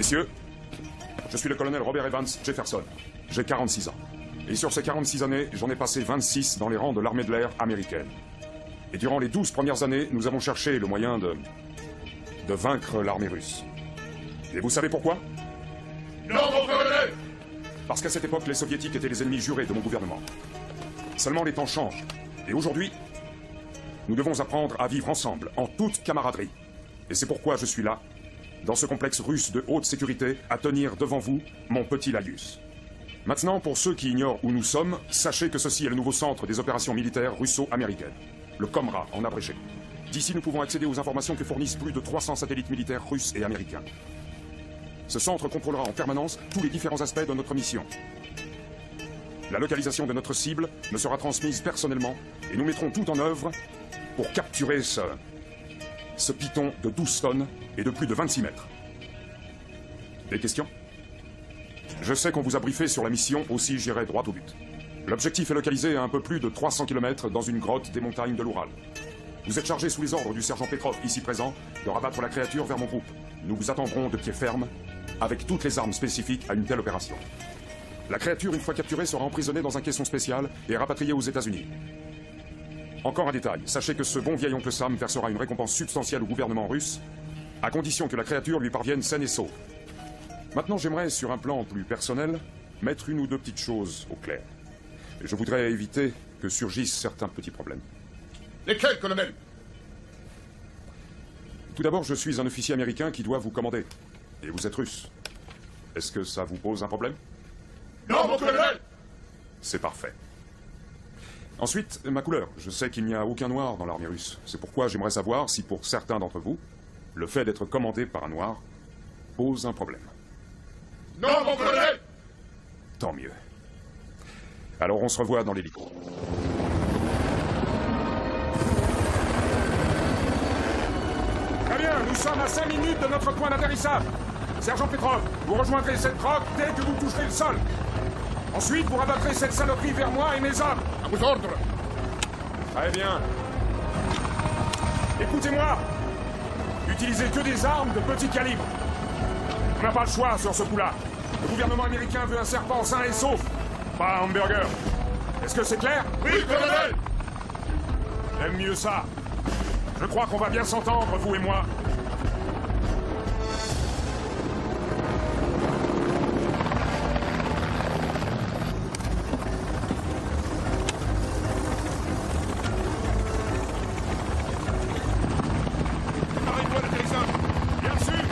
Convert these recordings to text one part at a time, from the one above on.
Messieurs, je suis le colonel Robert Evans Jefferson. J'ai 46 ans. Et sur ces 46 années, j'en ai passé 26 dans les rangs de l'armée de l'air américaine. Et durant les 12 premières années, nous avons cherché le moyen de vaincre l'armée russe. Et vous savez pourquoi? Non, mon colonel! Parce qu'à cette époque, les soviétiques étaient les ennemis jurés de mon gouvernement. Seulement les temps changent. Et aujourd'hui, nous devons apprendre à vivre ensemble, en toute camaraderie. Et c'est pourquoi je suis là, dans ce complexe russe de haute sécurité, à tenir devant vous mon petit laïus. Maintenant, pour ceux qui ignorent où nous sommes, sachez que ceci est le nouveau centre des opérations militaires russo-américaines, le COMRA en abrégé. D'ici, nous pouvons accéder aux informations que fournissent plus de 300 satellites militaires russes et américains. Ce centre contrôlera en permanence tous les différents aspects de notre mission. La localisation de notre cible me sera transmise personnellement et nous mettrons tout en œuvre pour capturer ce python de 12 tonnes et de plus de 26 mètres. Des questions? Je sais qu'on vous a briefé sur la mission, aussi j'irai droit au but. L'objectif est localisé à un peu plus de 300 km dans une grotte des montagnes de l'Oural. Vous êtes chargé sous les ordres du sergent Petrov, ici présent, de rabattre la créature vers mon groupe. Nous vous attendrons de pied ferme, avec toutes les armes spécifiques à une telle opération. La créature, une fois capturée, sera emprisonnée dans un caisson spécial et rapatriée aux États-Unis. Encore un détail, sachez que ce bon vieil oncle Sam versera une récompense substantielle au gouvernement russe, à condition que la créature lui parvienne saine et sauve. Maintenant, j'aimerais, sur un plan plus personnel, mettre une ou deux petites choses au clair. Et je voudrais éviter que surgissent certains petits problèmes. Lesquels, colonel? Tout d'abord, je suis un officier américain qui doit vous commander. Et vous êtes russe. Est-ce que ça vous pose un problème? Non, mon colonel! C'est parfait. Ensuite, ma couleur. Je sais qu'il n'y a aucun noir dans l'armée russe. C'est pourquoi j'aimerais savoir si, pour certains d'entre vous, le fait d'être commandé par un noir pose un problème. Non, mon colonel! Tant mieux. Alors on se revoit dans l'hélico. Très bien, nous sommes à 5 minutes de notre point d'atterrissage. Sergent Petrov, vous rejoindrez cette grotte dès que vous toucherez le sol. Ensuite, vous rabattrez cette saloperie vers moi et mes hommes. À vos ordres! Très bien. Écoutez-moi. Utilisez que des armes de petit calibre. On n'a pas le choix sur ce coup-là. Le gouvernement américain veut un serpent sain et sauf, pas un hamburger. Est-ce que c'est clair? Oui, colonel! J'aime mieux ça. Je crois qu'on va bien s'entendre, vous et moi. Arrête-toi l'atterrissage! Bien sûr.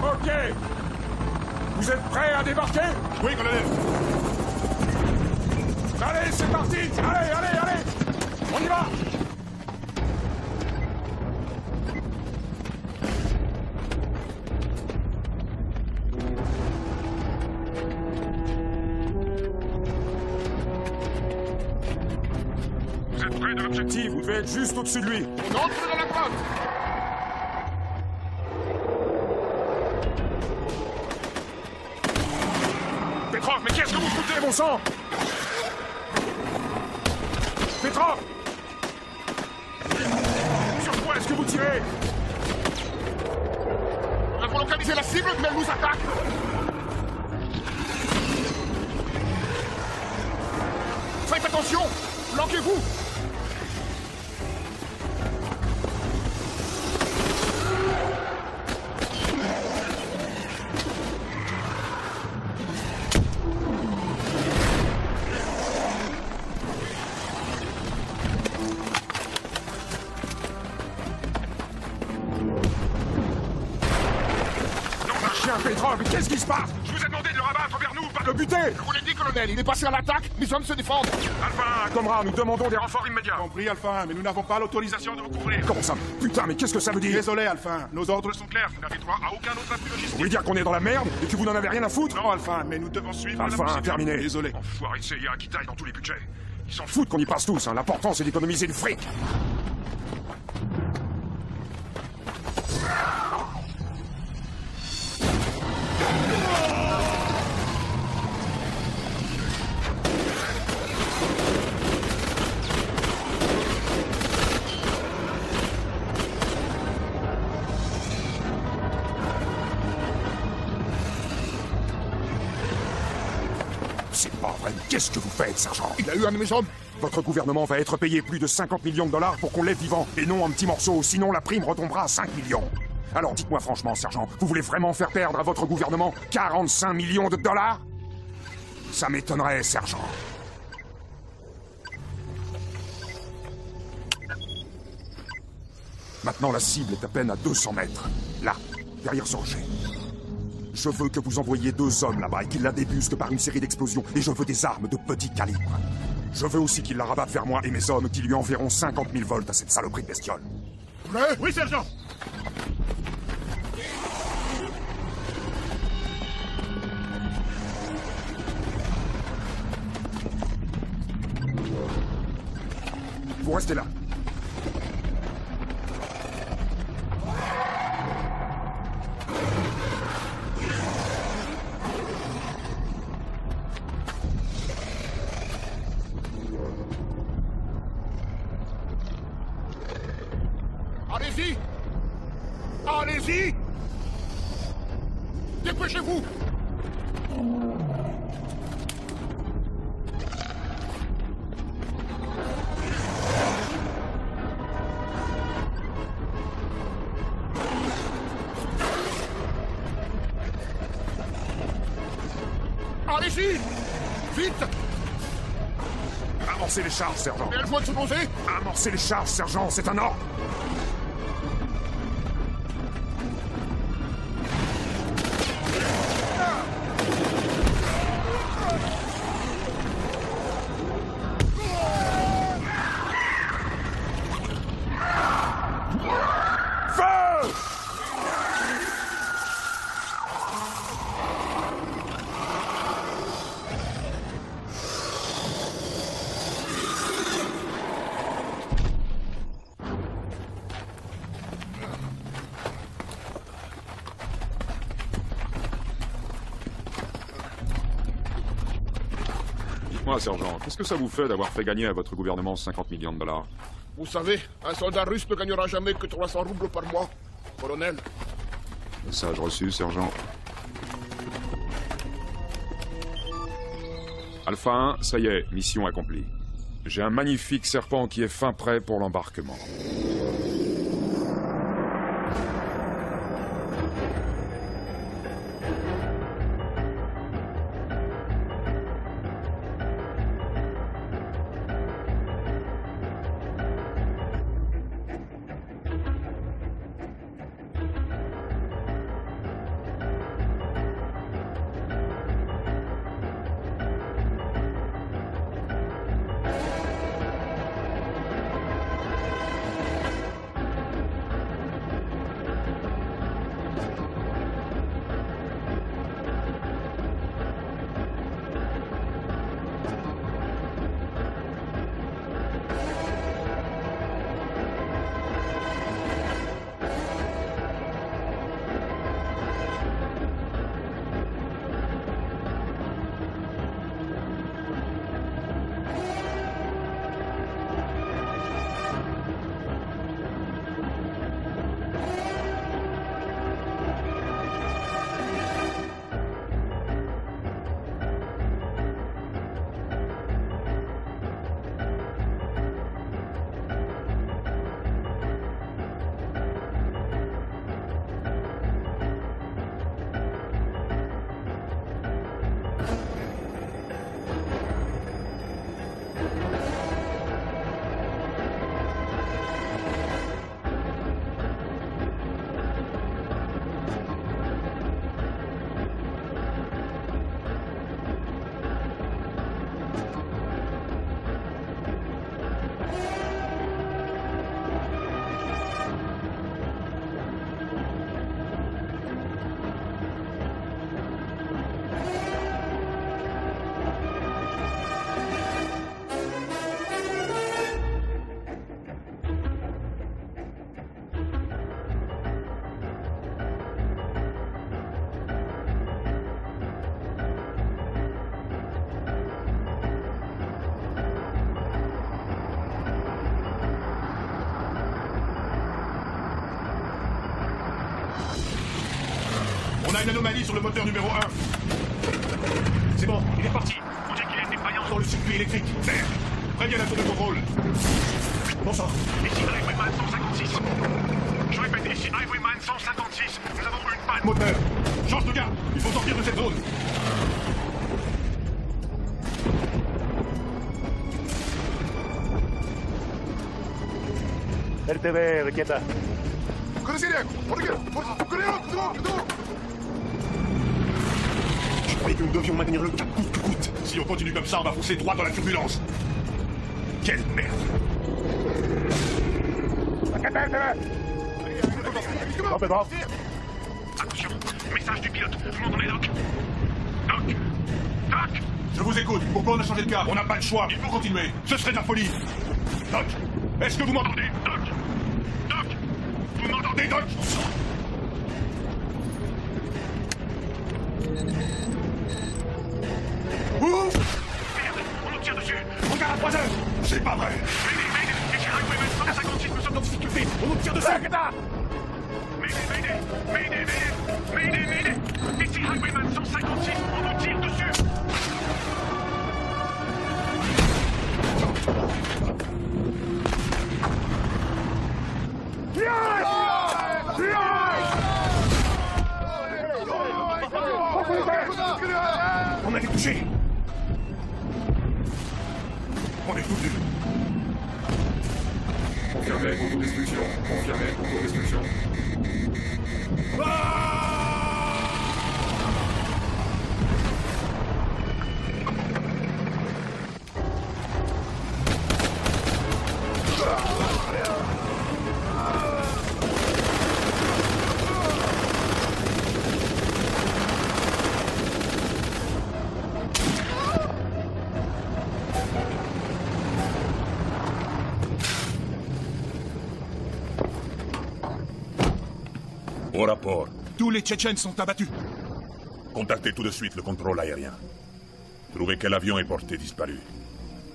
Ok. Vous êtes prêts à débarquer? Oui, colonel! Allez, c'est parti. Allez, allez, allez. On y va. Vous êtes près de l'objectif, vous devez être juste au-dessus de lui. On entre dans la grotte! Petrov, mais qu'est-ce que vous foutez, mon sang? Petrov! Sur quoi est-ce que vous tirez? Nous avons localisé la cible, mais elle nous attaque! Faites attention! Flanquez-vous! Petrov, mais qu'est-ce qui se passe? Je vous ai demandé de le rabattre vers nous, pas de le buter! Je vous l'ai dit, colonel, il est passé à l'attaque, mes hommes se défendent! Alpha 1, Comrade, nous demandons des renforts immédiats. Compris, Alpha 1, mais nous n'avons pas l'autorisation de vous couvrir. Comment ça? Putain, mais qu'est-ce que ça veut dire? Désolé, Alpha 1, nos ordres sont clairs, vous n'avez droit à aucun autre appui Vous logistique. voulez dire qu'on est dans la merde et que vous n'en avez rien à foutre? Non, Alpha 1, mais nous devons suivre Alpha la 1, procédure. terminé. Désolé. Enfoiré de CIA qui taille dans tous les budgets. Ils s'en foutent qu'on y passe tous, hein. L'important c'est d'économiser du fric. suprême, qu'est-ce que vous faites, sergent? Il a eu un de mes hommes. Votre gouvernement va être payé plus de 50 millions de dollars pour qu'on l'ait vivant, et non en petits morceaux, sinon la prime retombera à 5 millions. Alors dites-moi franchement, sergent, vous voulez vraiment faire perdre à votre gouvernement 45 millions de dollars? Ça m'étonnerait, sergent. Maintenant, la cible est à peine à 200 mètres. Là, derrière ce rocher. Je veux que vous envoyiez 2 hommes là-bas et qu'ils la débusquent par une série d'explosions. Et je veux des armes de petit calibre. Je veux aussi qu'ils la rabattent vers moi et mes hommes qui lui enverront 50 000 volts à cette saloperie de bestiole. Prêt? Oui, sergent. Vous restez là. Allez-y! Allez-y! Dépêchez-vous! Allez-y! Vite! Amorcez les charges, sergent. Et elle doit se poser! Amorcez les charges, sergent, c'est un ordre. Dites-moi, sergent, qu'est-ce que ça vous fait d'avoir fait gagner à votre gouvernement 50 millions de dollars? Vous savez, un soldat russe ne gagnera jamais que 300 roubles par mois, colonel. Message reçu, sergent. Alpha 1, ça y est, mission accomplie. J'ai un magnifique serpent qui est fin prêt pour l'embarquement. On a une anomalie sur le moteur numéro 1. C'est bon, il est parti. On dirait qu'il a été dans le circuit électrique. Vert. Préviens la tour de contrôle. Bon sang. Ici Highwayman 156. Je répète, ici Highwayman 156. Nous avons une panne. Moteur. Change de garde. Il faut sortir de cette zone. RTV, requieta. Je croyais que nous devions maintenir le cap coûte que coûte. Si on continue comme ça, on va foncer droit dans la turbulence. Quelle merde. Attention, message du pilote. Vous m'entendez, Doc? Doc? Doc? Je vous écoute. Pourquoi on a changé de cap? On n'a pas le choix. Il faut continuer. Ce serait de la folie. Doc, est-ce que vous m'entendez? Doc? Doc? Vous m'entendez, Doc? Ouh! Merde, on nous tire dessus. Regarde à 3 heures. C'est pas vrai. Mayday, ici Highwayman 156, nous sommes dans difficulté. On nous tire dessus. Mayday. Ici Highwayman 156, on nous tire dessus. On a été touchés. On est foutus. Confirmé, autodestruction. Confirmé, autodestruction. Au rapport. Tous les Tchétchènes sont abattus. Contactez tout de suite le contrôle aérien. Trouvez quel avion est porté disparu.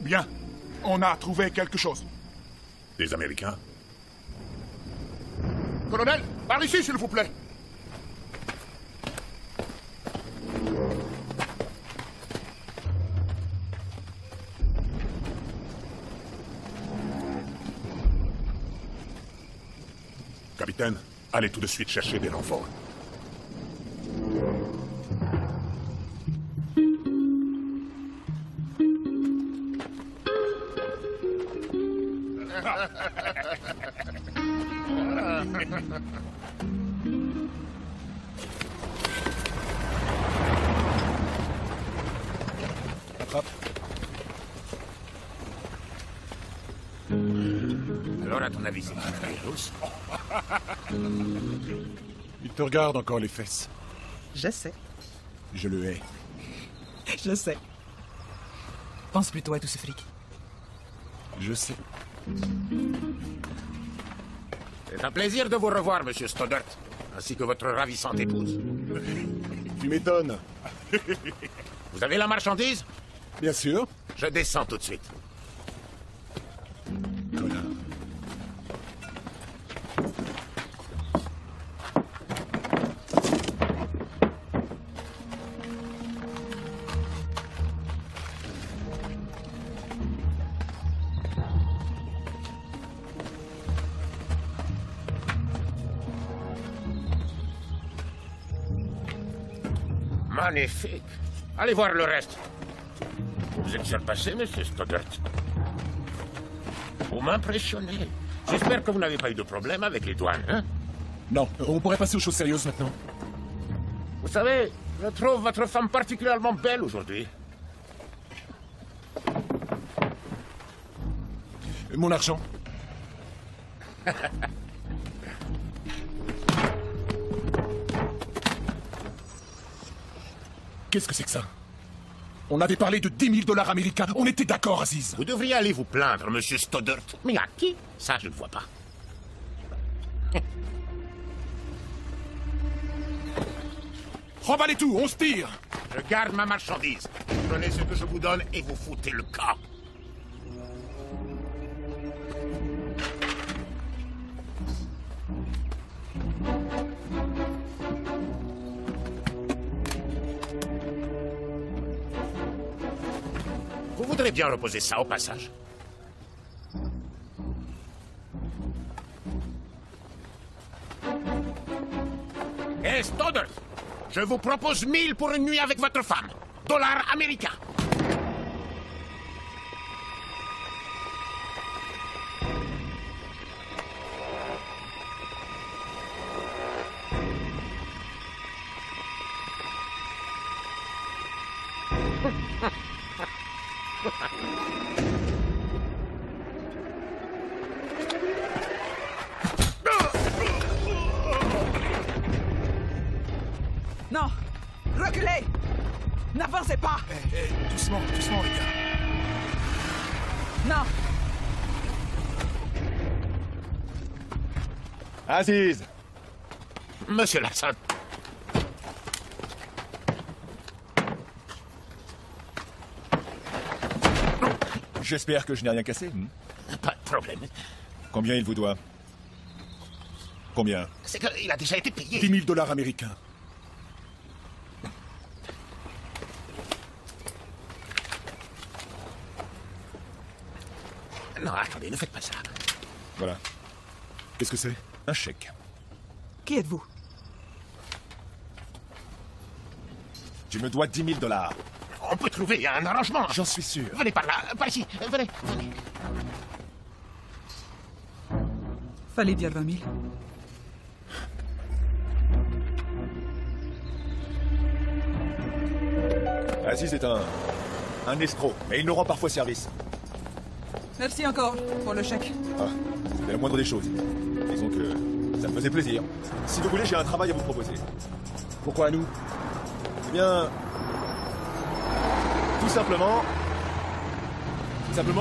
Bien. On a trouvé quelque chose. Des Américains? Colonel, par ici, s'il vous plaît. Capitaine, allez tout de suite chercher des renforts. Attrape. Alors, à ton avis, c'est qui russe? Il te regarde encore les fesses. Je sais. Je le hais. Je sais. Pense plutôt à tout ce fric. Je sais. C'est un plaisir de vous revoir, monsieur Stoddart, ainsi que votre ravissante épouse. Tu m'étonnes. Vous avez la marchandise? Bien sûr. Je descends tout de suite. Connard. Magnifique. Allez voir le reste. Vous êtes surpassé, monsieur Stoddart. Vous m'impressionnez. J'espère que vous n'avez pas eu de problème avec les douanes, hein? Non, on pourrait passer aux choses sérieuses maintenant. Vous savez, je trouve votre femme particulièrement belle aujourd'hui. Mon argent. Qu'est-ce que c'est que ça? On avait parlé de 10 000 $ américains. On était d'accord, Aziz. Vous devriez aller vous plaindre, monsieur Stoddart. Mais à qui? Ça, je ne vois pas. Remballez tout, on se tire. Je garde ma marchandise. Prenez ce que je vous donne et vous foutez le camp. Vous voudrez bien reposer ça au passage. Hé, Stoddard, je vous propose 1000 pour une nuit avec votre femme. Dollars américains. Non! Reculez! N'avancez pas! Doucement, doucement, les gars. Non! Aziz! Monsieur Larson, J'espère que je n'ai rien cassé. pas de problème. Combien il vous doit? Combien? C'est qu'il a déjà été payé. 10 000 dollars américains. Non, attendez, ne faites pas ça. Voilà. Qu'est-ce que c'est? Un chèque. Qui êtes-vous? Tu me dois 10 000 dollars. On peut trouver un arrangement. J'en suis sûr. Venez par là, par ici. Venez, venez. Fallait dire 20 000. Aziz est un escroc, mais il nous rend parfois service. Merci encore pour le chèque. Ah, c'était la moindre des choses. Disons que ça me faisait plaisir. Si vous voulez, j'ai un travail à vous proposer. Pourquoi à nous? Eh bien... Tout simplement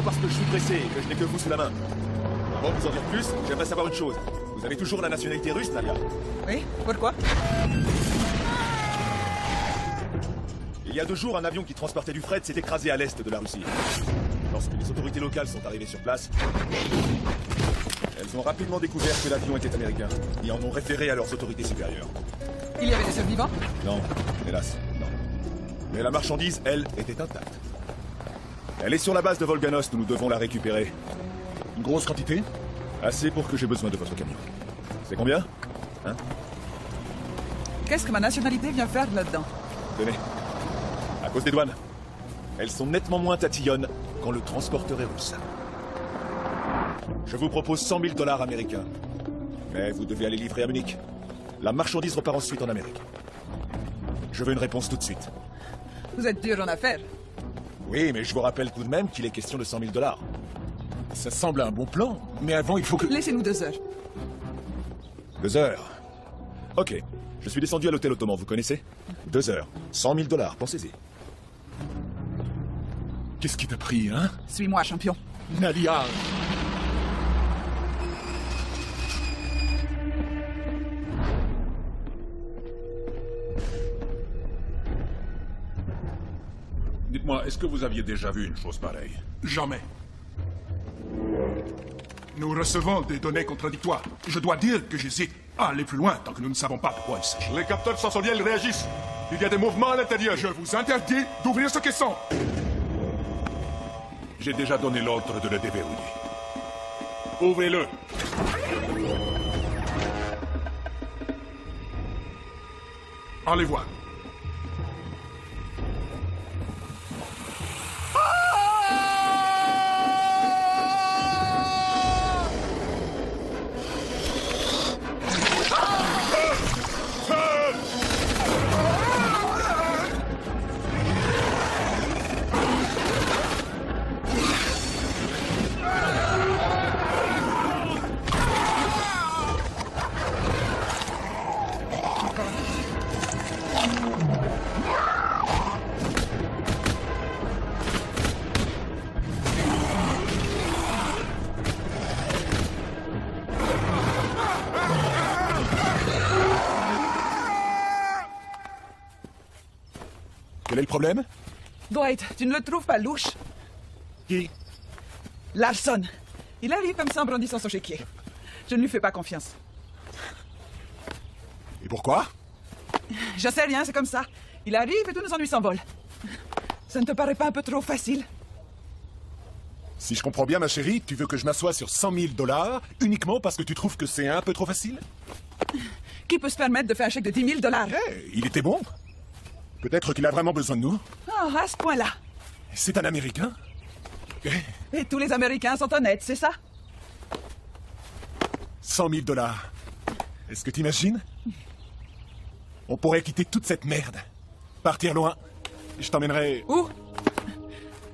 parce que je suis pressé et que je n'ai que vous sous la main. Avant de vous en dire plus, j'aimerais savoir une chose. Vous avez toujours la nationalité russe, Nadia? Oui? Pourquoi? Il y a 2 jours, un avion qui transportait du fret s'est écrasé à l'est de la Russie. Lorsque les autorités locales sont arrivées sur place, elles ont rapidement découvert que l'avion était américain et en ont référé à leurs autorités supérieures. Il y avait des survivants? Non, hélas, non. Mais la marchandise, elle, était intacte. Elle est sur la base de Volganost où nous devons la récupérer. Une grosse quantité? Assez pour que j'ai besoin de votre camion. C'est combien? Hein? Qu'est-ce que ma nationalité vient faire là-dedans? Tenez. À cause des douanes. Elles sont nettement moins tatillonnes quand le transporteur est russe. Je vous propose 100 000 dollars américains. Mais vous devez aller livrer à Munich. La marchandise repart ensuite en Amérique. Je veux une réponse tout de suite. Vous êtes dur en affaires. Oui, mais je vous rappelle tout de même qu'il est question de 100 000 dollars. Ça semble un bon plan, mais avant il faut que... Laissez-nous 2 heures. 2 heures. Ok. Je suis descendu à l'hôtel Ottoman, vous connaissez? 2 heures. 100 000 dollars, pensez-y. Qu'est-ce qui t'a pris, hein? Suis-moi, champion. Nadia! Dites-moi, est-ce que vous aviez déjà vu une chose pareille? Jamais. Nous recevons des données contradictoires. Je dois dire que j'hésite à aller plus loin tant que nous ne savons pas de quoi il s'agit. Les capteurs sensoriels réagissent. Il y a des mouvements à l'intérieur. Je vous interdis d'ouvrir ce caisson. J'ai déjà donné l'ordre de le déverrouiller. Ouvrez-le. Allez voir. Quel est le problème? Dwight, tu ne le trouves pas louche? Qui? Larson. Il arrive comme ça en brandissant son chéquier. Je ne lui fais pas confiance. Et pourquoi? Je sais rien, c'est comme ça. Il arrive et tous nos ennuis s'envolent. Ça ne te paraît pas un peu trop facile? Si je comprends bien, ma chérie, tu veux que je m'assoie sur 100 000 $ uniquement parce que tu trouves que c'est un peu trop facile? Qui peut se permettre de faire un chèque de 10 000 $? Eh, il était bon. Peut-être qu'il a vraiment besoin de nous. Oh, à ce point-là. C'est un Américain. Et tous les Américains sont honnêtes, c'est ça? 100 000 $. Est-ce que t'imagines? On pourrait quitter toute cette merde. Partir loin. Je t'emmènerai... Où?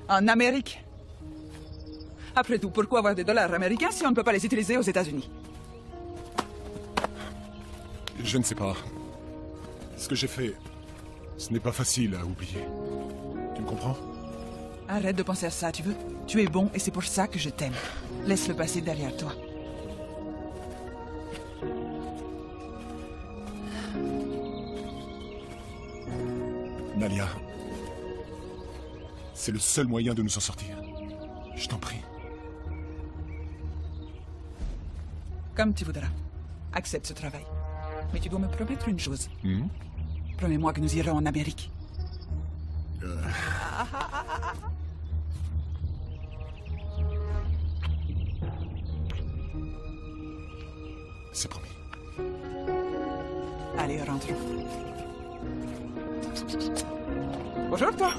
En Amérique. Après tout, pourquoi avoir des dollars américains si on ne peut pas les utiliser aux États-Unis? Je ne sais pas. Ce que j'ai fait, ce n'est pas facile à oublier. Tu me comprends? Arrête de penser à ça, tu veux? Tu es bon et c'est pour ça que je t'aime. Laisse le passé derrière toi. Nalia, c'est le seul moyen de nous en sortir. Je t'en prie. Comme tu voudras. Accepte ce travail. Mais tu dois me promettre une chose. Promets-moi que nous irons en Amérique. C'est promis. Allez, rentrons. Bonjour, toi.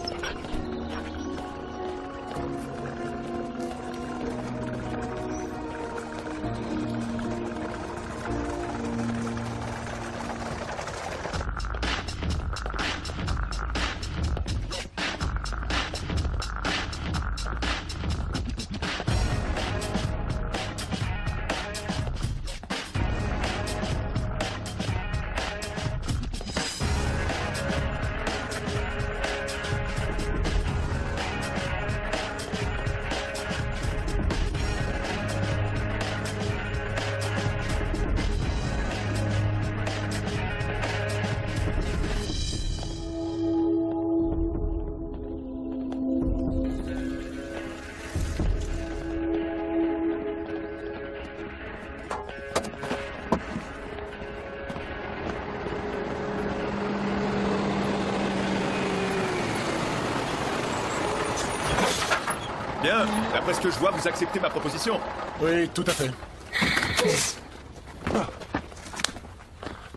Bien, d'après ce que je vois, vous acceptez ma proposition. Oui, tout à fait.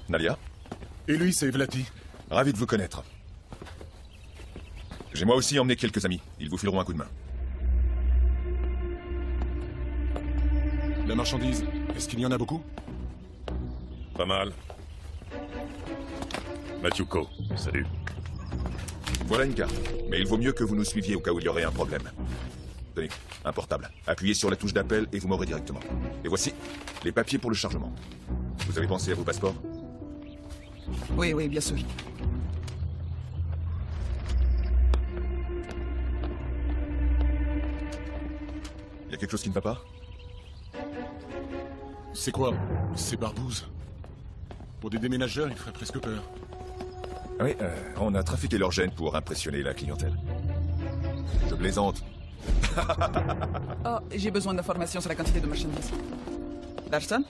Nalia? Et lui, c'est Vlati. Ravi de vous connaître. J'ai moi aussi emmené quelques amis. Ils vous fileront un coup de main. La marchandise, est-ce qu'il y en a beaucoup? Pas mal. Matthew Coe, salut. Voilà une carte. Mais il vaut mieux que vous nous suiviez au cas où il y aurait un problème. Tenez, un portable. Appuyez sur la touche d'appel et vous m'aurez directement. Et voici les papiers pour le chargement. Vous avez pensé à vos passeports? Oui, oui, bien sûr. Il y a quelque chose qui ne va pas? C'est quoi ces barbouzes? Pour des déménageurs, il ferait presque peur. Oui, on a trafiqué leur gène pour impressionner la clientèle. Je plaisante. Oh, j'ai besoin d'informations sur la quantité de marchandises. Larson?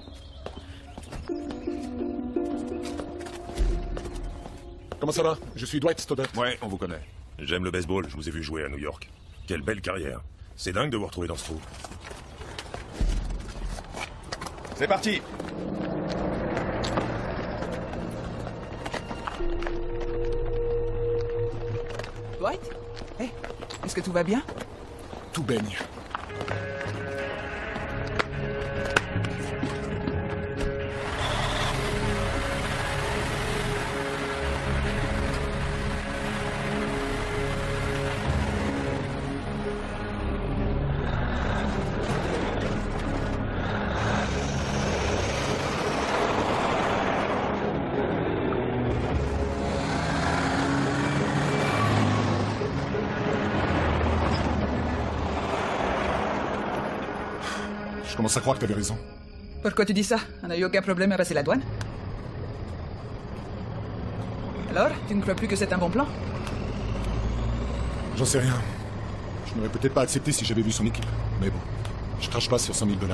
Comment ça va? Je suis Dwight Stoddard. Ouais, on vous connaît. J'aime le baseball, je vous ai vu jouer à New York. Quelle belle carrière. C'est dingue de vous retrouver dans ce trou. C'est parti! Dwight? Hé, est-ce que tout va bien? Tout baigne. Je commence à croire que t'avais raison. Pourquoi tu dis ça? On n'a eu aucun problème à passer la douane? Alors, tu ne crois plus que c'est un bon plan? J'en sais rien. Je n'aurais peut-être pas accepté si j'avais vu son équipe. Mais bon, je crache pas sur 100 000 $.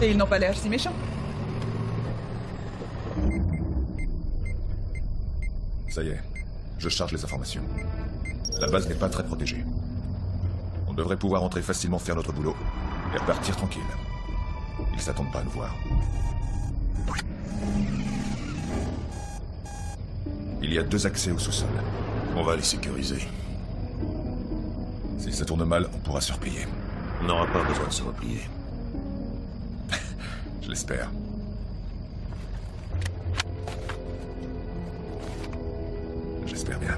Et ils n'ont pas l'air si méchants. Ça y est, je charge les informations. La base n'est pas très protégée. On On devrait pouvoir entrer facilement faire notre boulot et repartir tranquille. Ils s'attendent pas à nous voir. Il y a 2 accès au sous-sol. On va les sécuriser. Si ça tourne mal, on pourra se replier. On n'aura pas besoin de se replier. Je l'espère. J'espère bien.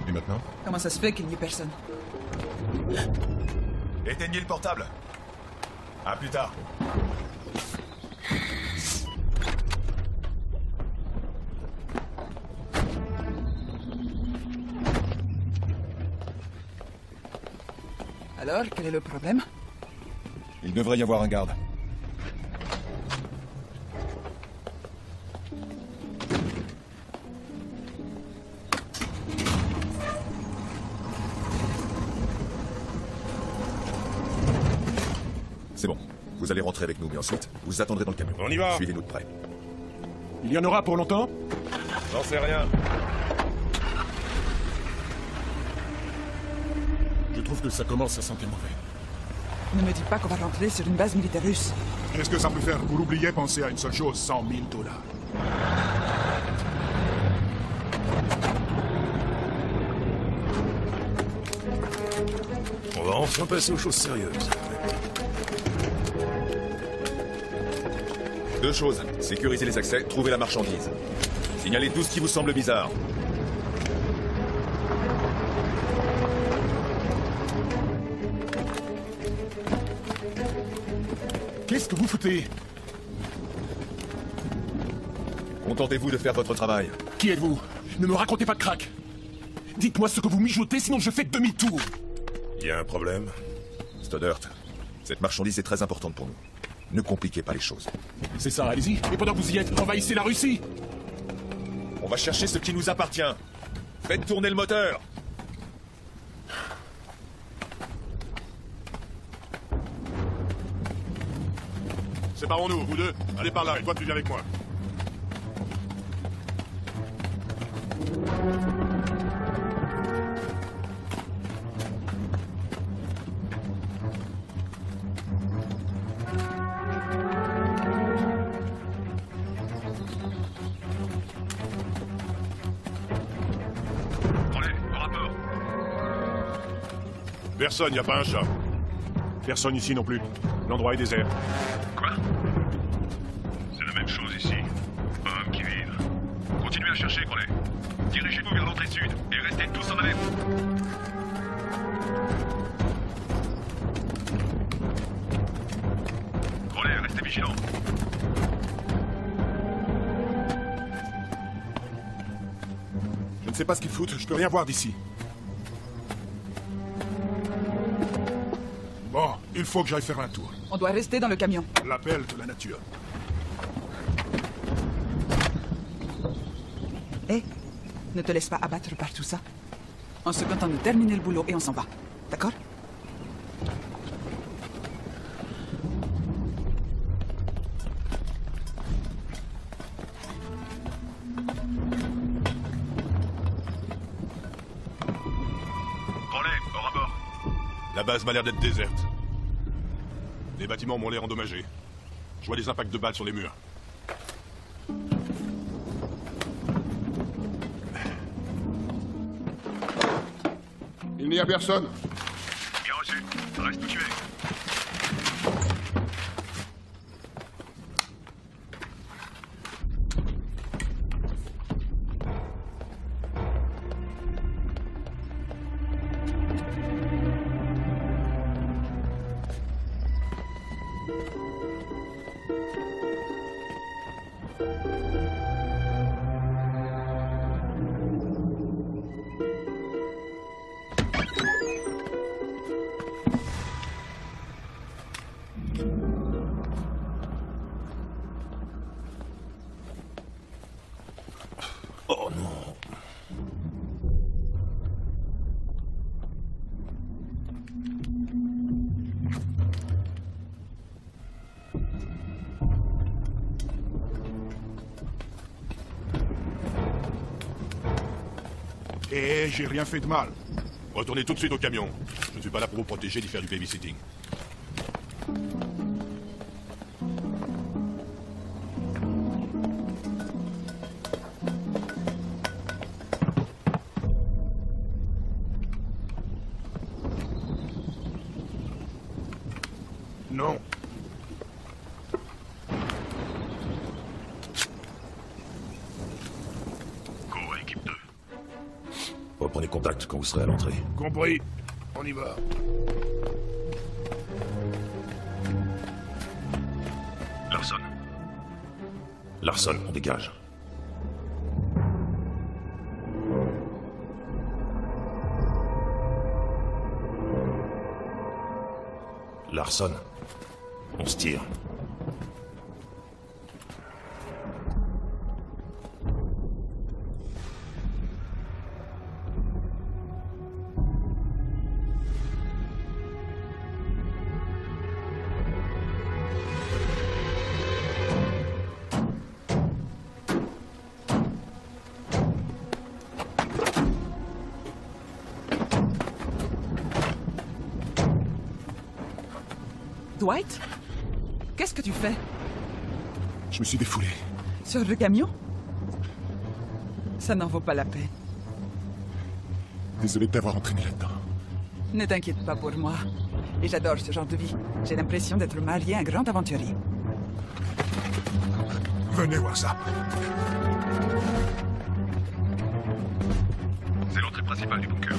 Et maintenant? Comment ça se fait qu'il n'y ait personne? Éteignez le portable. À plus tard. Alors, quel est le problème? Il devrait y avoir un garde. C'est bon. Vous allez rentrer avec nous, mais ensuite, vous attendrez dans le camion. On y va. Suivez-nous de près. Il y en aura pour longtemps? J'en sais rien. Je trouve que ça commence à sentir mauvais. Ne me dis pas qu'on va rentrer sur une base militaire russe. Est-ce que ça peut faire pour oublier penser à une seule chose, 100 000 $? On va enfin passer aux choses sérieuses. 2 choses. Sécurisez les accès, trouvez la marchandise. Signalez tout ce qui vous semble bizarre. Qu'est-ce que vous foutez? Contentez-vous de faire votre travail. Qui êtes-vous? Ne me racontez pas de crack. Dites-moi ce que vous mijotez, sinon je fais demi-tour. Y a un problème? Stoddert, cette marchandise est très importante pour nous. Ne compliquez pas les choses. C'est ça, allez-y. Et pendant que vous y êtes, envahissez la Russie. On va chercher ce qui nous appartient. Faites tourner le moteur. Séparons-nous, vous deux. Allez par là, et toi tu viens avec moi. Personne, y a pas un chat. Personne ici non plus. L'endroit est désert. Quoi? C'est la même chose ici. Pas un homme qui vive. Continuez à chercher, Crowley. Dirigez-vous vers l'entrée sud et restez tous en alerte. Crowley, restez vigilants. Je ne sais pas ce qu'ils foutent, je peux rien voir d'ici. Bon, il faut que j'aille faire un tour. On doit rester dans le camion. L'appel de la nature. Hé, ne te laisse pas abattre par tout ça. On se contente de terminer le boulot et on s'en va. D'accord? Crowley, hors à bord. La base m'a l'air d'être déserte. Les bâtiments m'ont l'air endommagés. Je vois des impacts de balles sur les murs. Il n'y a personne. Bien reçu. Reste où tu es. Et j'ai rien fait de mal. Retournez tout de suite au camion. Je ne suis pas là pour vous protéger ni faire du babysitting. Non. Go, équipe 2. Reprenez contact quand vous serez à l'entrée. Compris. On y va. Larson. Larson, on dégage. Larson, on se tire. Dwight? Qu'est-ce que tu fais? Je me suis défoulé. Sur le camion? Ça n'en vaut pas la peine. Désolé de t'avoir entraîné là-dedans. Ne t'inquiète pas pour moi. Et j'adore ce genre de vie. J'ai l'impression d'être marié à un grand aventurier. Venez voir ça. C'est l'entrée principale du bunker.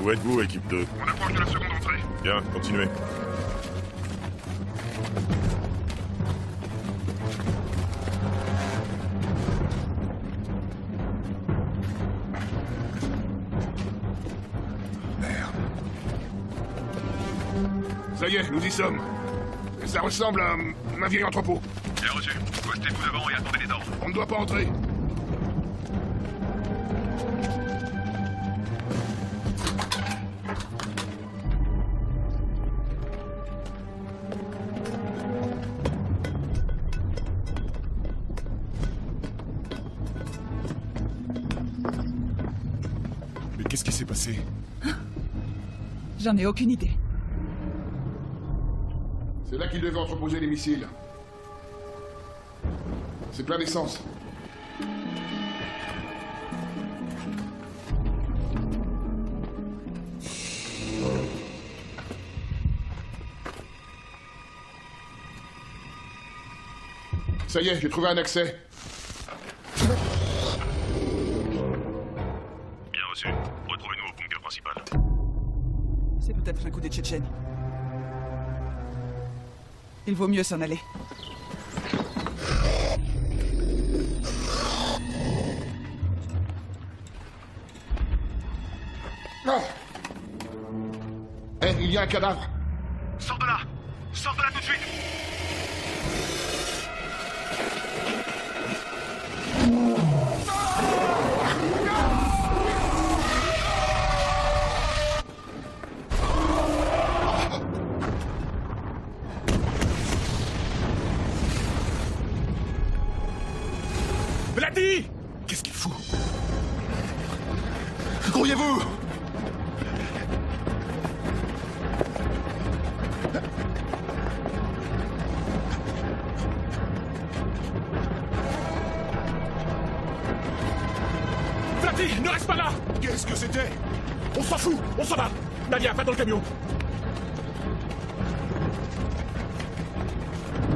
Où êtes-vous, équipe 2? On approche de la seconde entrée. Bien, continuez. Ça y est, nous y sommes. Ça ressemble à un vieil entrepôt. Bien reçu. Postez-vous devant et attendez les ordres. On ne doit pas entrer. Mais qu'est-ce qui s'est passé? J'en ai aucune idée. C'est là qu'ils devaient entreposer les missiles. C'est plein d'essence. Ça y est, j'ai trouvé un accès. Bien reçu. Retrouvez-nous au bunker principal. C'est peut-être un coup des Tchétchènes. Il vaut mieux s'en aller. Ah Eh, il y a un cadavre. Sors de là! Sors de là tout de suite! Vladi! Qu'est-ce qu'il fout? Courriez-vous! Vladi, ne reste pas là! Qu'est-ce que c'était? On s'en fout! On s'en va! Nadia, va dans le camion!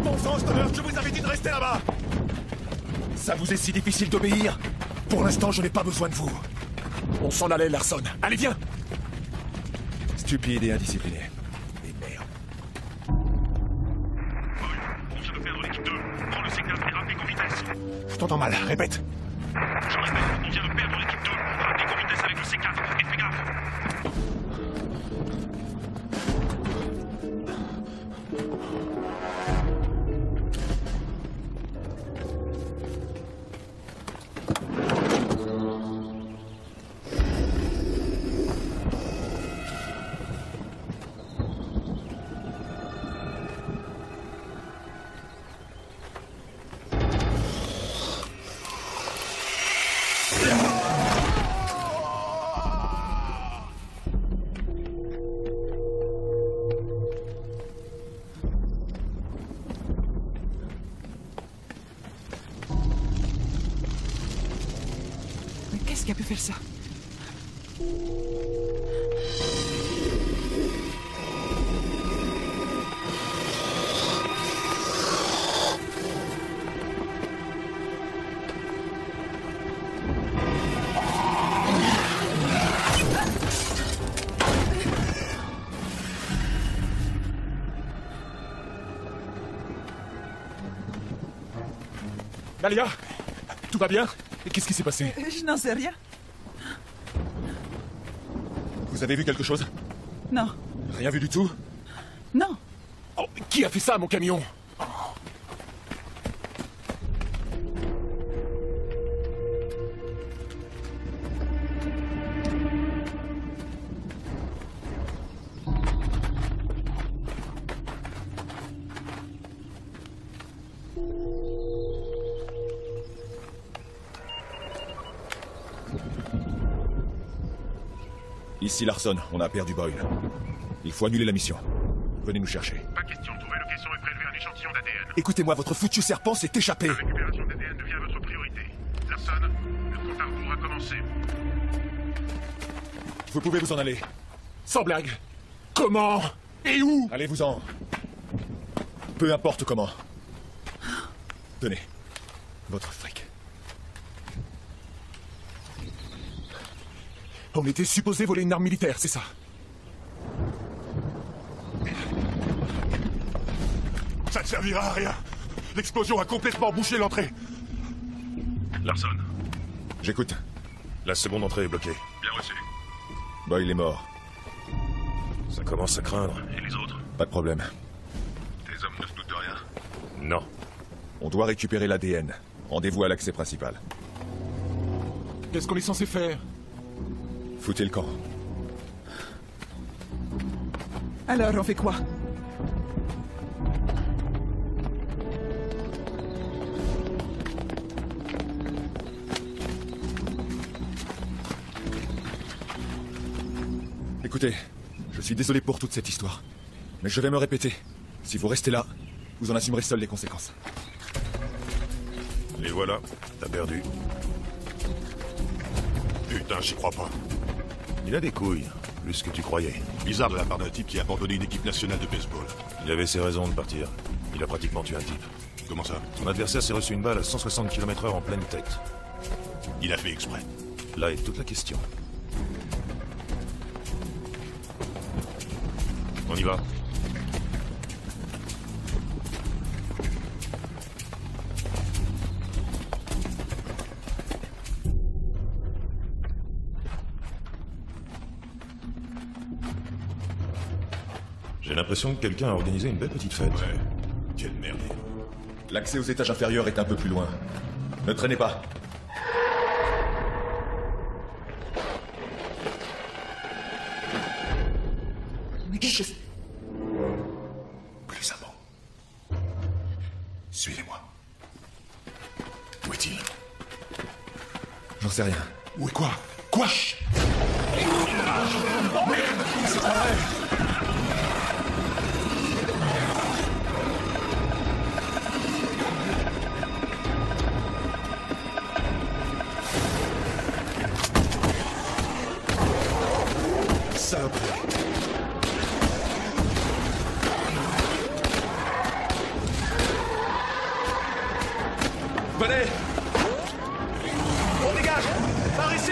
Bon sang, Stoner, je vous avais dit de rester là-bas! Ça vous est si difficile d'obéir? Pour l'instant, je n'ai pas besoin de vous. On s'en allait, Larson. Allez, viens! Stupide et indiscipliné. Et merde. On vient de perdre l'équipe 2. Prends le signal et rappelez qu'en vitesse. Je t'entends mal, répète. Je répète, on vient de perdre l'équipe 2. Rappelez qu'en vitesse avec le C4 et fais gaffe. faire ça. Dalia, tout va bien? Qu'est-ce qui s'est passé? Je n'en sais rien. Vous avez vu quelque chose? Non. Rien vu du tout? Non. Oh, qui a fait ça à mon camion? Ici Larson, on a perdu Boyle. Il faut annuler la mission. Venez nous chercher. Pas question, trouver location et prélever un échantillon d'ADN. Écoutez-moi, votre foutu serpent s'est échappé. La récupération d'ADN devient votre priorité. Larson, le compte à rebours a commencé. Vous pouvez vous en aller. Sans blague. Comment? Et où? Allez-vous-en. Peu importe comment. Tenez. Votre fric. On était supposé voler une arme militaire, c'est ça? Ça ne servira à rien. L'explosion a complètement bouché l'entrée. Larson, J'écoute. la seconde entrée est bloquée. Bien reçu. Boyle est mort. Ça commence à craindre. Et les autres? Pas de problème. Tes hommes ne se doutent de rien. Non. On doit récupérer l'ADN. Rendez-vous à l'accès principal. Qu'est-ce qu'on est censé faire? Foutez le camp. Alors, on fait quoi? Écoutez, je suis désolé pour toute cette histoire. Mais je vais me répéter. Si vous restez là, vous en assumerez seul les conséquences. Et voilà, t'as perdu. Putain, j'y crois pas. Il a des couilles, plus que tu croyais. Bizarre de la part d'un type qui a abandonné une équipe nationale de baseball. Il avait ses raisons de partir. Il a pratiquement tué un type. Comment ça? Son adversaire s'est reçu une balle à 160 km/h en pleine tête. Il a fait exprès. Là est toute la question. On y va. J'ai l'impression que quelqu'un a organisé une belle petite fête. Ouais. Quelle merde. L'accès aux étages inférieurs est un peu plus loin. Ne traînez pas. Mais qu'est-ce que... Plus un mot. Suivez-moi. Où est-il? J'en sais rien. Où est quoi? Quoi? Saloperie. Venez! On dégage! Par ici!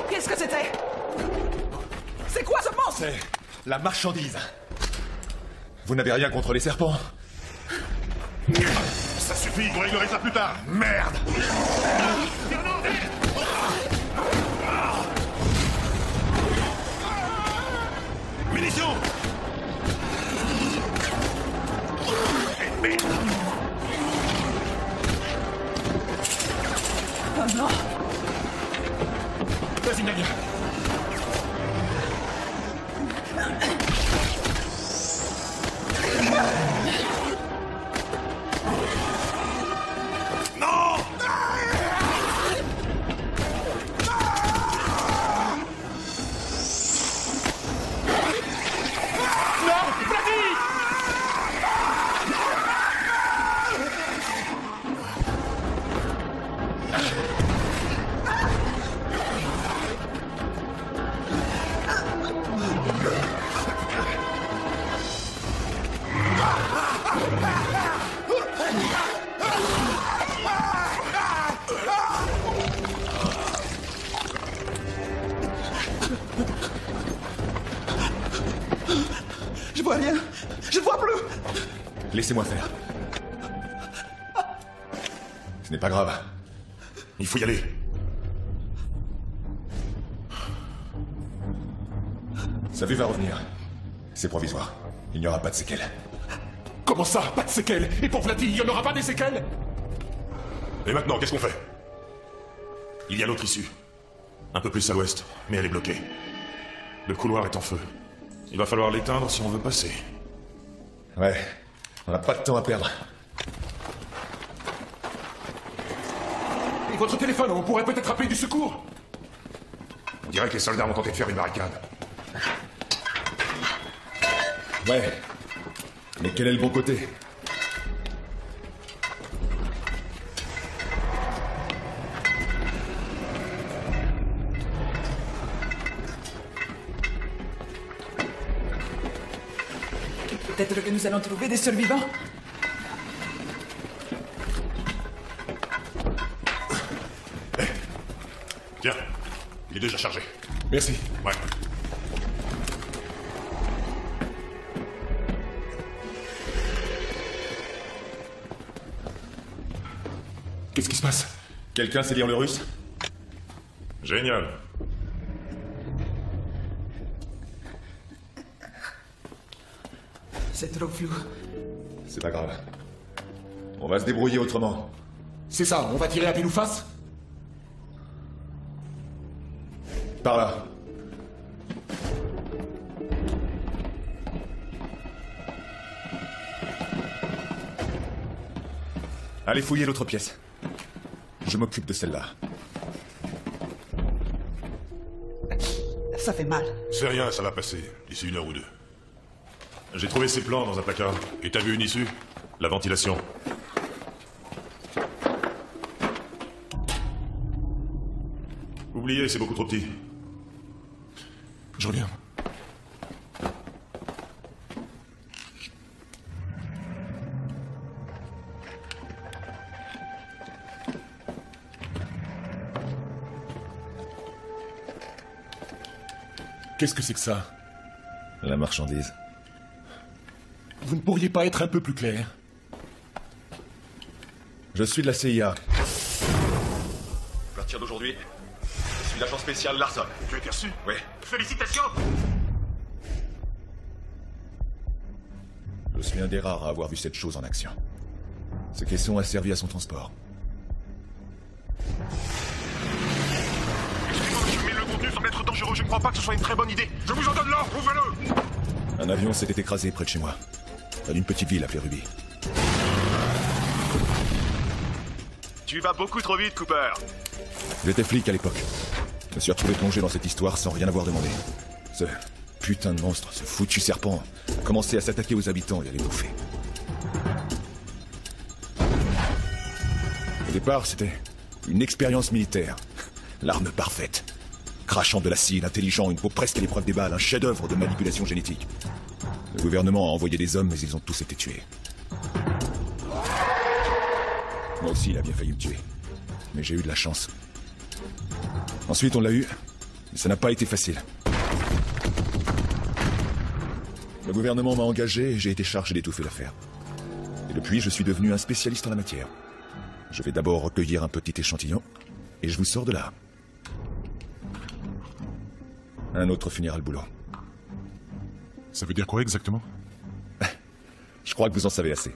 Qu'est-ce que c'était? C'est quoi ce monstre? C'est la marchandise. Vous n'avez rien contre les serpents? Ça suffit, on réglera ça plus tard. Merde! Munitions! Oh non! Vas-y, Nadia. vois rien. Je ne vois plus. Laissez-moi faire. Ce n'est pas grave. Il faut y aller. Sa vue va revenir. C'est provisoire. Il n'y aura pas de séquelles. Comment ça, pas de séquelles? Et pour Vladi, il n'y en aura pas des séquelles? Et maintenant, qu'est-ce qu'on fait? Il y a l'autre issue. Un peu plus à l'ouest, mais elle est bloquée. Le couloir est en feu. Il va falloir l'éteindre si on veut passer. Ouais, on n'a pas de temps à perdre. Et votre téléphone, on pourrait peut-être appeler du secours? On dirait que les soldats ont tenté de faire une barricade. Ouais. Mais quel est le bon côté? Peut-être que nous allons trouver des survivants. Tiens, il est déjà chargé. Merci. Ouais. Qu'est-ce qui se passe? Quelqu'un sait lire le russe? Génial. C'est trop flou. C'est pas grave. On va se débrouiller autrement. C'est ça, on va tirer à pile ou face? Par là. Allez fouiller l'autre pièce. Je m'occupe de celle-là. Ça fait mal. C'est rien, ça va passer, d'ici 1 heure ou 2. J'ai trouvé ces plans dans un placard. Et t'as vu une issue? La ventilation. Oubliez, c'est beaucoup trop petit. Je reviens. Qu'est-ce que c'est que ça? La marchandise. Vous ne pourriez pas être un peu plus clair? Je suis de la CIA. À partir d'aujourd'hui, je suis l'agent spécial Larson. Tu as été reçu? Oui. Félicitations! Je suis un des rares à avoir vu cette chose en action. Ce caisson a servi à son transport. Excusez-moi, monsieur, mais le contenu semble être dangereux. Je ne crois pas que ce soit une très bonne idée. Je vous en donne l'ordre, ouvrez-le! Un avion s'était écrasé près de chez moi. Dans une petite ville appelée Ruby. Tu vas beaucoup trop vite, Cooper. J'étais flic à l'époque. Je me suis retrouvé plongé dans cette histoire sans rien avoir demandé. Ce putain de monstre, ce foutu serpent, commençait à s'attaquer aux habitants et à les bouffer. Au départ, c'était une expérience militaire. L'arme parfaite. Crachant de l'acide, intelligent, une peau presque à l'épreuve des balles, un chef-d'œuvre de manipulation génétique. Le gouvernement a envoyé des hommes, mais ils ont tous été tués. Moi aussi, il a bien failli me tuer. Mais j'ai eu de la chance. Ensuite, on l'a eu, mais ça n'a pas été facile. Le gouvernement m'a engagé et j'ai été chargé d'étouffer l'affaire. Et depuis, je suis devenu un spécialiste en la matière. Je vais d'abord recueillir un petit échantillon, et je vous sors de là. Un autre finira le boulot. Ça veut dire quoi exactement? Je crois que vous en savez assez.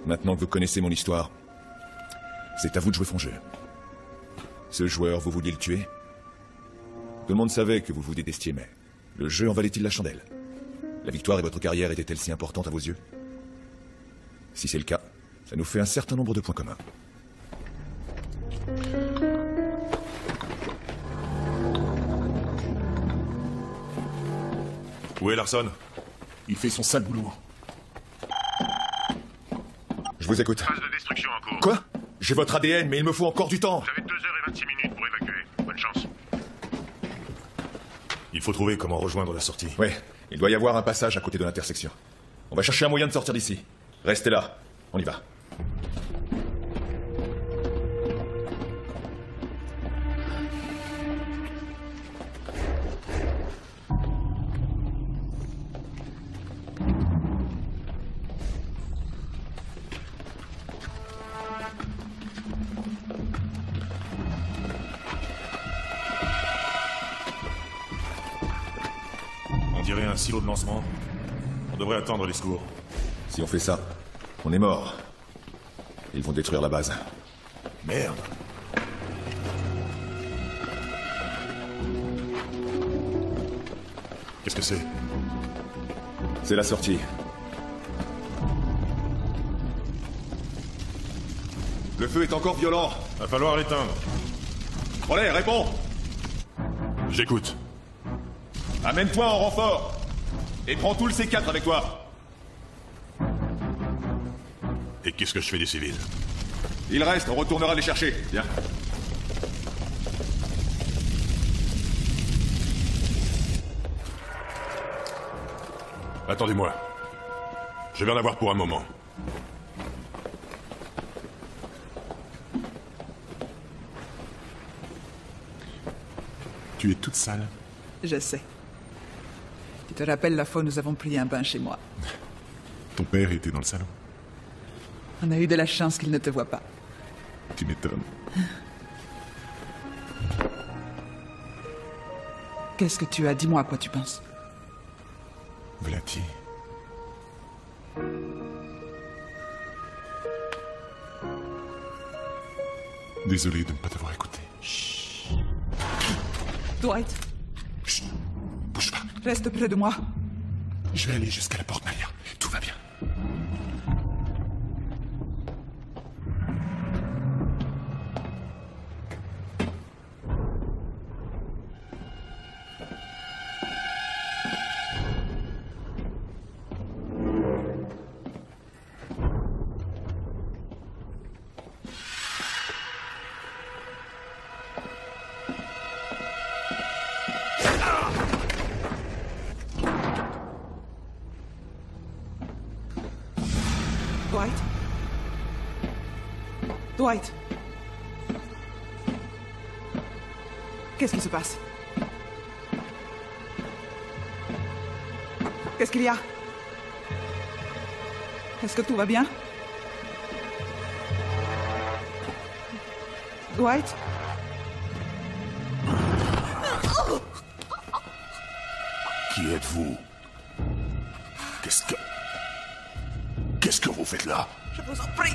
Maintenant que vous connaissez mon histoire, c'est à vous de jouer son jeu. Ce joueur, vous vouliez le tuer? Tout le monde savait que vous vous détestiez, mais le jeu en valait-il la chandelle? La victoire et votre carrière étaient-elles si importantes à vos yeux? Si c'est le cas, ça nous fait un certain nombre de points communs. Où est Larson? Il fait son sale boulot. Je vous écoute. Phase de destruction en cours. Quoi? J'ai votre ADN, mais il me faut encore du temps. Vous avez 2h26 pour évacuer. Bonne chance. Il faut trouver comment rejoindre la sortie. Ouais, il doit y avoir un passage à côté de l'intersection. On va chercher un moyen de sortir d'ici. Restez là, on y va. tirer un silo de lancement. On devrait attendre les secours. Si on fait ça, on est mort. Ils vont détruire la base. Merde. Qu'est-ce que c'est? C'est la sortie. Le feu est encore violent. Va falloir l'éteindre. Relais, réponds. J'écoute. Amène-toi en renfort. Et prends tout le C4 avec toi. Et qu'est-ce que je fais des civils? Il reste, on retournera les chercher. Viens. Attendez-moi. Je vais en avoir pour un moment. Tu es toute sale. Je sais. Tu te rappelles la fois où nous avons pris un bain chez moi? Ton père était dans le salon. On a eu de la chance qu'il ne te voit pas. Tu m'étonnes. Qu'est-ce que tu as? Dis-moi à quoi tu penses. Vlati. Désolé de ne pas t'avoir écouté. Dwight, Chut. Bouge pas. reste près de moi. Je vais aller jusqu'à la porte Malia. Tout va bien. Dwight? Dwight? Qu'est-ce qui se passe? Qu'est-ce qu'il y a? Est-ce que tout va bien? Dwight? Qui êtes-vous? Qu'est-ce que vous faites là? Je vous en prie.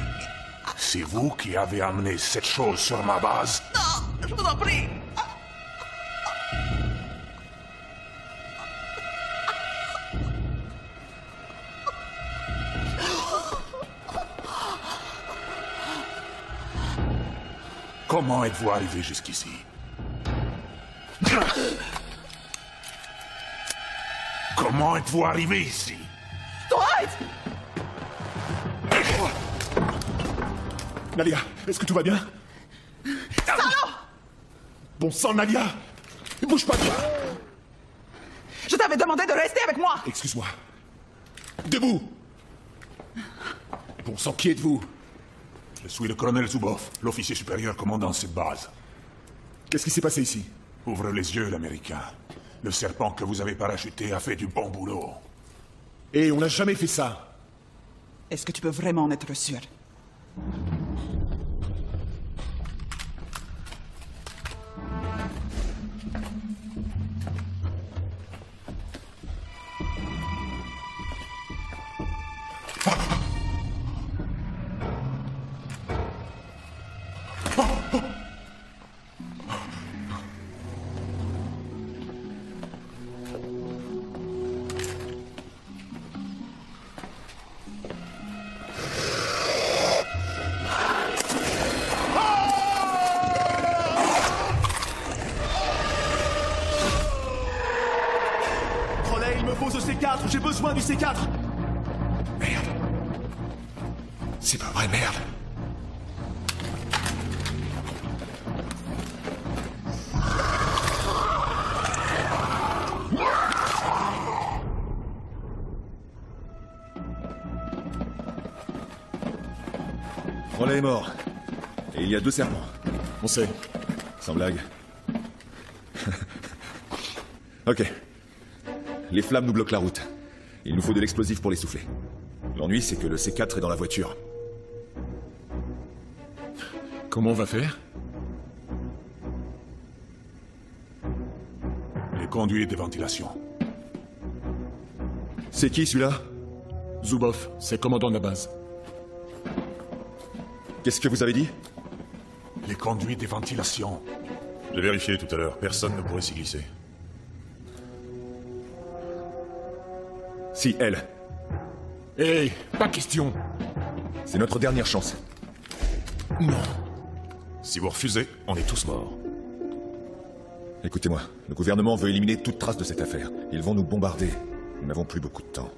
C'est vous qui avez amené cette chose sur ma base? Non, je vous en prie. Comment êtes-vous arrivé jusqu'ici? Comment êtes-vous arrivé ici? Dwight! Nalia, est-ce que tout va bien? Salaud! Bon sang, Nalia! Bouge pas, toi! Je t'avais demandé de rester avec moi! Excuse-moi. Debout! Bon sang, qui êtes-vous? Je suis le colonel Zuboff, l'officier supérieur commandant cette base. Qu'est-ce qui s'est passé ici? Ouvre les yeux, l'Américain. Le serpent que vous avez parachuté a fait du bon boulot. Et on n'a jamais fait ça. Est-ce que tu peux vraiment en être sûr? Relais, il me faut ce C4, j'ai besoin du C4! Merde. C'est pas vrai, merde. Relais est mort. Et il y a 2 serpents. On sait. Sans blague. Ok. Les flammes nous bloquent la route. Il nous faut de l'explosif pour les souffler. L'ennui, c'est que le C4 est dans la voiture. Comment on va faire? Les conduits de ventilation. C'est qui celui-là? Zubov, c'est commandant de la base. Qu'est-ce que vous avez dit? Les conduits des ventilations. J'ai vérifié tout à l'heure, personne ne pourrait s'y glisser. Si, elle. Hé, pas question. C'est notre dernière chance. Non. Si vous refusez, on est tous morts. Écoutez-moi, le gouvernement veut éliminer toute trace de cette affaire. Ils vont nous bombarder. Nous n'avons plus beaucoup de temps.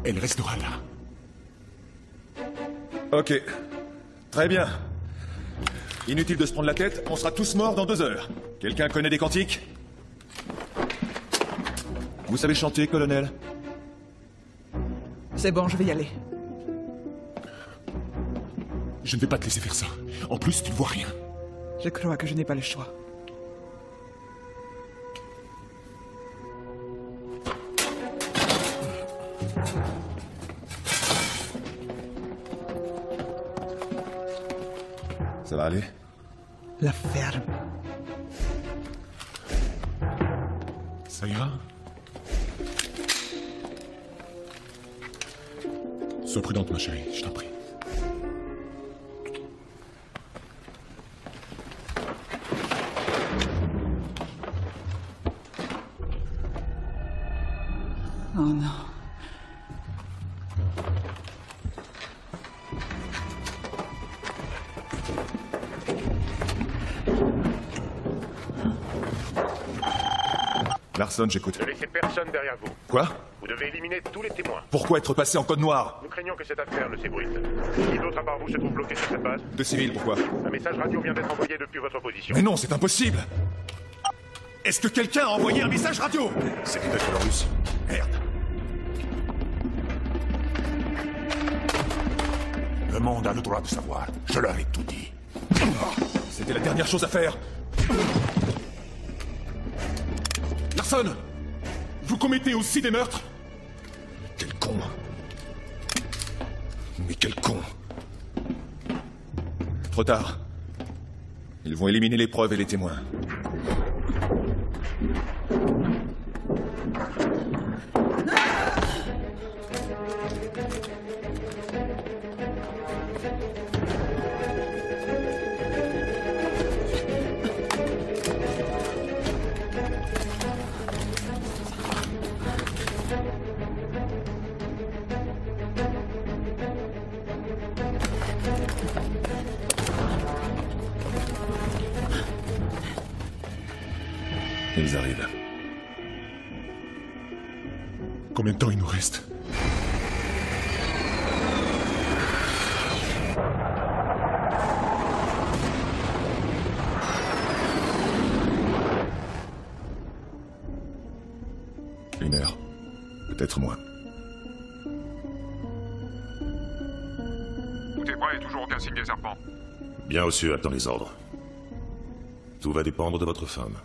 Elle restera là. Ok. Très bien. Inutile de se prendre la tête, on sera tous morts dans 2 heures. Quelqu'un connaît des cantiques? Vous savez chanter, colonel? C'est bon, je vais y aller. Je ne vais pas te laisser faire ça. En plus, tu ne vois rien. Je crois que je n'ai pas le choix. Ça va aller? La ferme. Ça ira? Sois prudente, ma chérie, je t'en prie. Oh non. Larson, j'écoute. Ne laissez personne derrière vous. Quoi? Vous devez éliminer tous les témoins. Pourquoi être passé en code noir? Nous craignons que cette affaire ne s'ébruite. Qui d'autre à part vous se trouve bloqué sur cette base? 2 civils, pourquoi? Un message radio vient d'être envoyé depuis votre position. Mais non, c'est impossible! Est-ce que quelqu'un a envoyé un message radio? C'est peut-être le russe. Merde. Le monde a le droit de savoir. Je leur ai tout dit. C'était la dernière chose à faire. Larson! Vous commettez aussi des meurtres? Quel con. Mais quel con. Trop tard. Ils vont éliminer les preuves et les témoins. Ils arrivent. Combien de temps il nous reste? Une heure. Peut-être moins. Tout est prêt et toujours aucun signe des serpents. Bien reçu, attends les ordres. Tout va dépendre de votre femme.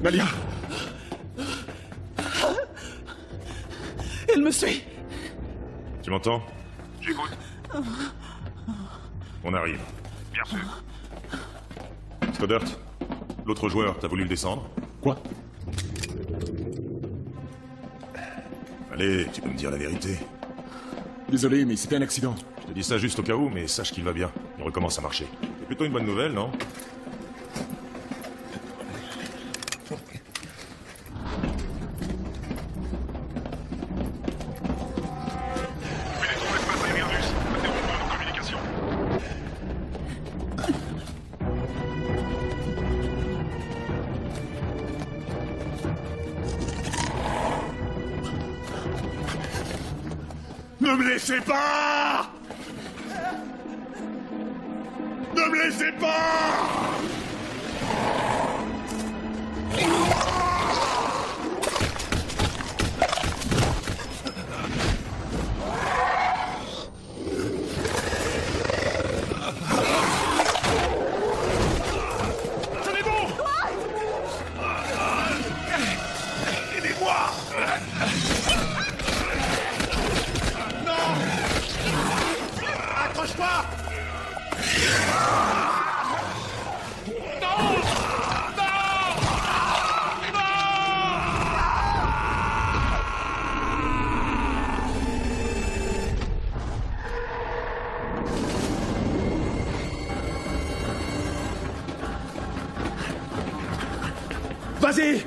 Nalia! Il me suit. Tu m'entends? J'écoute. On arrive. Bien sûr. Stoddert, l'autre joueur, t'as voulu le descendre? Quoi? Allez, tu peux me dire la vérité. Désolé, mais c'était un accident. Je te dis ça juste au cas où, mais sache qu'il va bien. Il recommence à marcher. C'est plutôt une bonne nouvelle, non? Pénétrons l'espace aérien russe. Interrompons nos communications. Ne me laissez pas! Ne me laissez pas! Tenez-vous! Aidez-moi! Accroche-toi! Vas-y!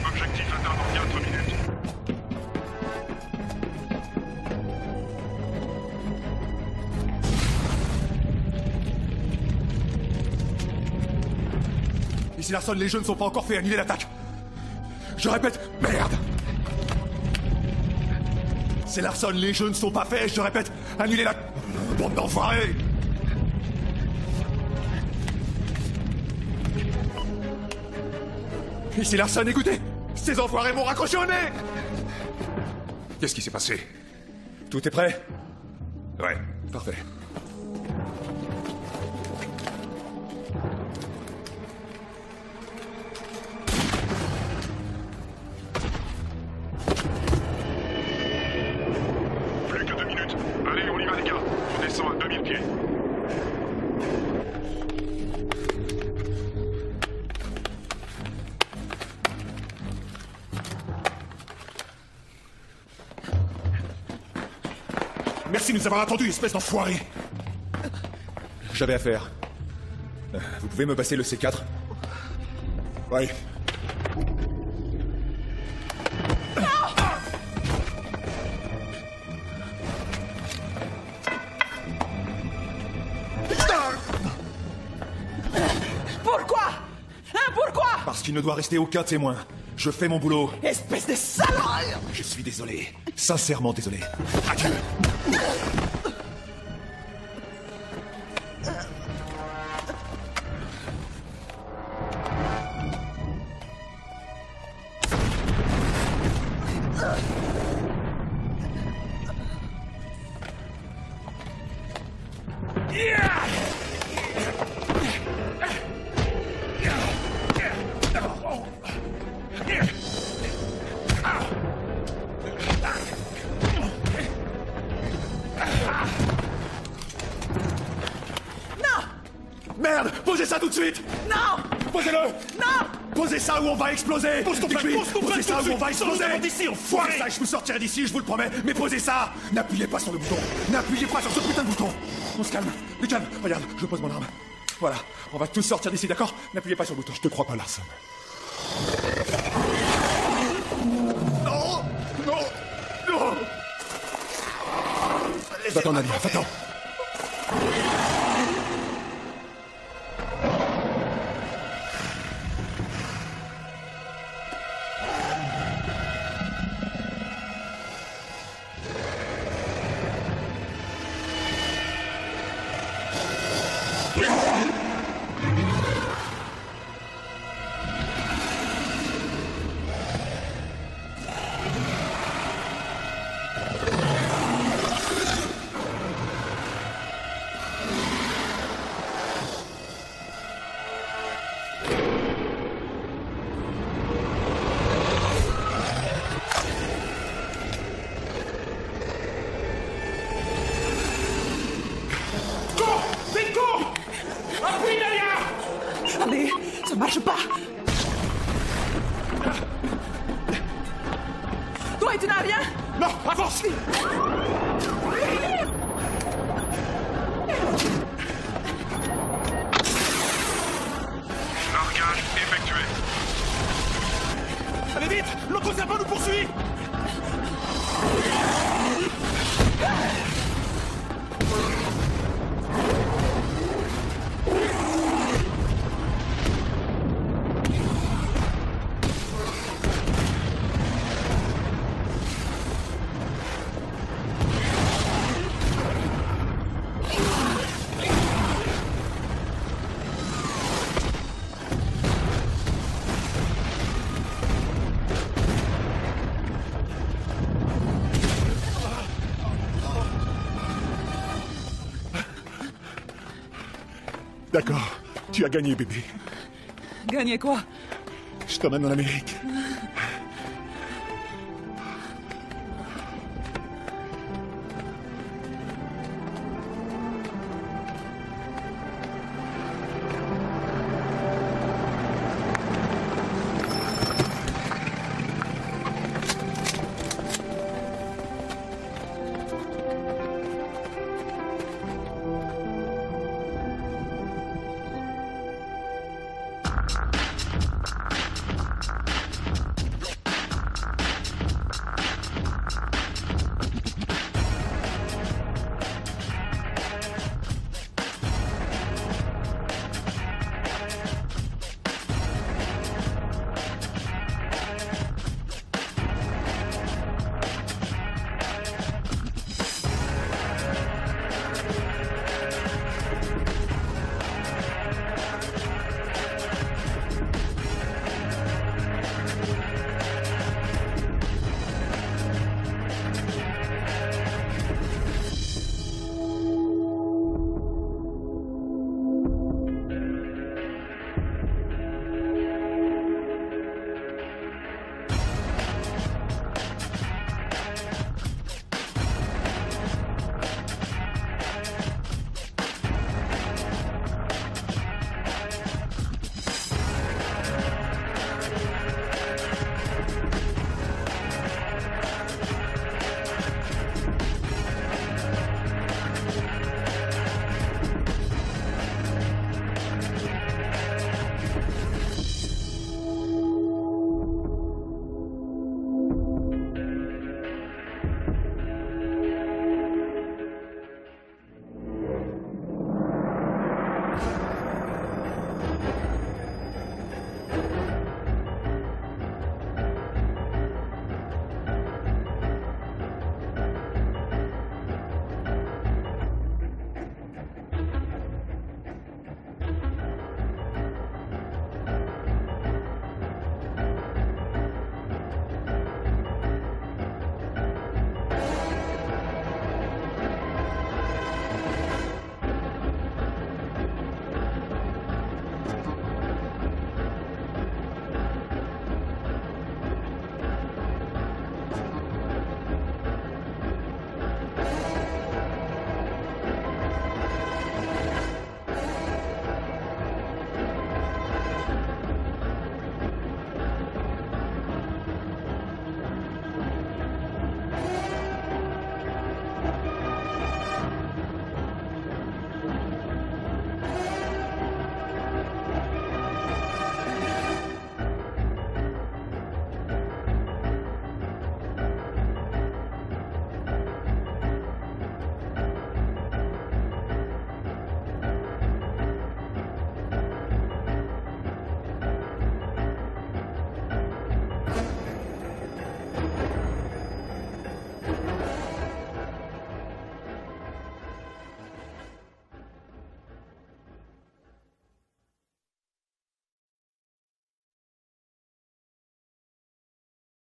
Objectif atteint dans 4 minutes. Ici Larson, les jeux ne sont pas encore faits, annulez l'attaque! Je répète, merde! C'est Larson, les jeux ne sont pas faits, je répète, annulez la... Bande d'enfoirés! Ici Larson, écoutez! Ces enfoirés m'ont raccroché au nez! Qu'est-ce qui s'est passé? Tout est prêt? Ouais. Parfait. Plus que 2 minutes. Allez, on y va les gars. On descend à 2000 pieds. Merci de nous avoir attendus, espèce d'enfoiré! J'avais affaire. Vous pouvez me passer le C4? Oui. Pourquoi? Hein, pourquoi? Parce qu'il ne doit rester aucun témoin. Je fais mon boulot. Espèce de salope! Je suis désolé. Sincèrement désolé. Adieu. Merde! Posez ça tout de suite! Non! Posez-le! Non! Posez ça ou on va exploser! Pose ton plaque, pose ton Posez plaque ça tout de ou on va suite. Sors exploser! d'ici, enfoiré. Posez ça et je vous sortirai d'ici, je vous le promets! Mais posez ça! N'appuyez pas sur le bouton! N'appuyez pas sur ce putain de bouton! On se calme! Du calme! Regarde, je pose mon arme. Voilà, on va tous sortir d'ici, d'accord? N'appuyez pas sur le bouton. Je te crois pas, Larson. Non! Non! Non! Va-t'en, Nadia, va-t'en! Attendez, ça marche pas! Tu n'as rien? Non, avance! Largage effectué. Allez vite! L'autre serpent nous poursuit! D'accord, tu as gagné, bébé. Gagner quoi? Je t'emmène en Amérique.